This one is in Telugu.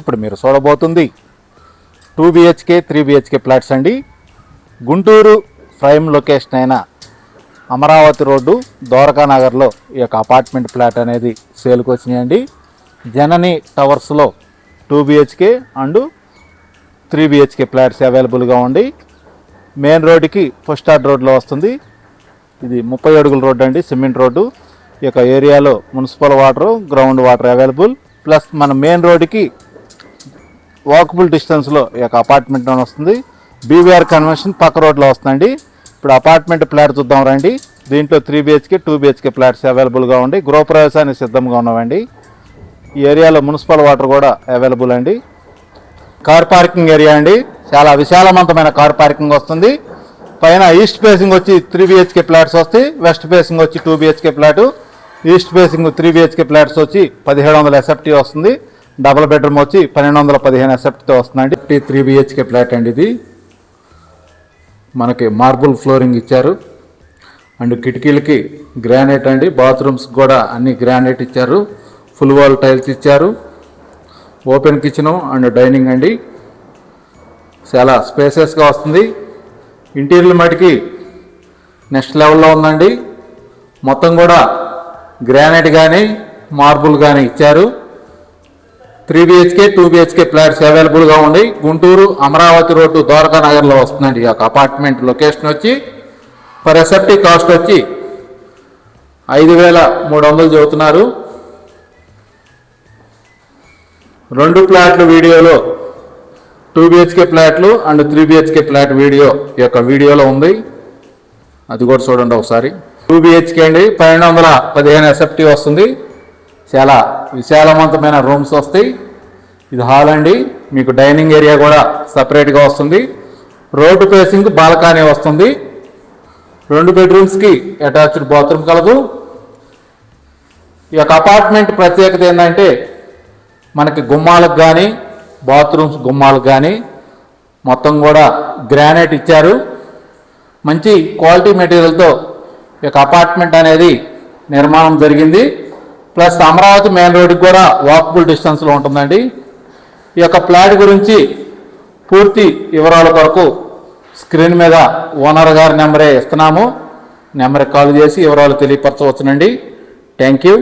ఇప్పుడు మీరు చూడబోతుంది 2 BHK 3 BHK ఫ్లాట్స్ అండి. గుంటూరు ప్రైమ్ లొకేషన్ అయిన అమరావతి రోడ్డు ద్వారకా నగర్లో ఈ యొక్క అపార్ట్మెంట్ ఫ్లాట్ అనేది సేల్కి వచ్చినాయండి. జనని టవర్స్లో 2 BHK అండ్ 3 BHK ఫ్లాట్స్ అవైలబుల్గా ఉంది. మెయిన్ రోడ్డుకి ఫస్ట్ ఆర్డ్ రోడ్లో వస్తుంది. ఇది 30 అడుగుల రోడ్డు అండి, సిమెంట్ రోడ్డు. ఈ యొక్క ఏరియాలో municipal water, ground water available. Plus మన మెయిన్ రోడ్డుకి వాకబుల్ డిస్టెన్స్లో ఈ యొక్క అపార్ట్మెంట్ వస్తుంది. బీవీఆర్ కన్వెన్షన్ పక్క రోడ్లో వస్తుందండి. ఇప్పుడు అపార్ట్మెంట్ ఫ్లాట్ చూద్దాం రండి. దీంట్లో 3 BHK 2 BHK ఫ్లాట్స్ అవైలబుల్గా ఉండి గృహప్రవేశానికి సిద్ధంగా ఉన్నామండి. ఈ ఏరియాలో మున్సిపల్ వాటర్ కూడా అవైలబుల్ అండి. కార్ పార్కింగ్ ఏరియా అండి, చాలా విశాలవంతమైన కార్ పార్కింగ్ వస్తుంది. పైన ఈస్ట్ ఫేసింగ్ వచ్చి 3 BHK ఫ్లాట్స్ వస్తాయి, వెస్ట్ ఫేసింగ్ వచ్చి 2 BHK flat. East facing 3 BHK flats వచ్చి 1700 SFT వస్తుంది. డబుల్ బెడ్రూమ్ వచ్చి 1215 SFTతో వస్తుందండి. 3 BHK ఫ్లాట్ అండి. ఇది మనకి మార్బుల్ ఫ్లోరింగ్ ఇచ్చారు అండ్ కిటికీలకి గ్రానైట్ అండి. బాత్రూమ్స్ కూడా అన్ని గ్రానైట్ ఇచ్చారు. ఫుల్ వాల్ టైల్స్ ఇచ్చారు. ఓపెన్ కిచెను అండ్ డైనింగ్ అండి. చాలా స్పేసెస్గా వస్తుంది. ఇంటీరియర్ మటుకి నెక్స్ట్ లెవెల్లో ఉందండి. మొత్తం కూడా గ్రానైట్ కానీ మార్బుల్ కానీ ఇచ్చారు. 3 BHK 2 BHK ఫ్లాట్స్ అవైలబుల్గా ఉంది. గుంటూరు అమరావతి రోడ్డు ద్వారకా నగర్లో వస్తుందండి. ఈ యొక్క అపార్ట్మెంట్ లొకేషన్ వచ్చి పర్ ఎస్ఎఫ్టీ కాస్ట్ వచ్చి 5300 చెబుతున్నారు. 2 ఫ్లాట్లు వీడియోలో 2 BHK ఫ్లాట్లు అండ్ 3 BHK ఫ్లాట్ వీడియో ఈ యొక్క వీడియోలో ఉంది, అది కూడా చూడండి ఒకసారి. 2 BHK అండి, 1215 SFT వస్తుంది. చాలా విశాలవంతమైన రూమ్స్ వస్తాయి. ఇది హాల్ అండి. మీకు డైనింగ్ ఏరియా కూడా సపరేట్గా వస్తుంది. రోడ్డు ఫేసింగ్ బాల్కనీ వస్తుంది. 2 బెడ్రూమ్స్కి అటాచ్డ్ బాత్రూమ్ కలదు. ఈ యొక్క అపార్ట్మెంట్ ప్రత్యేకత ఏంటంటే మనకి గుమ్మాలకు కానీ బాత్రూమ్స్ గుమ్మాలకు కానీ మొత్తం కూడా గ్రానైట్ ఇచ్చారు. మంచి క్వాలిటీ మెటీరియల్తో ఈ యొక్క అపార్ట్మెంట్ అనేది నిర్మాణం జరిగింది. ప్లస్ అమరావతి మెయిన్ రోడ్డుకి కూడా వాకబుల్ డిస్టెన్స్లో ఉంటుందండి. ఈ యొక్క ఫ్లాట్ గురించి పూర్తి వివరాల కొరకు స్క్రీన్ మీద ఓనర్ గారి నెంబరే ఇస్తున్నాము. నెంబర్కి కాల్ చేసి వివరాలు తెలియపరచవచ్చునండి. Thank you.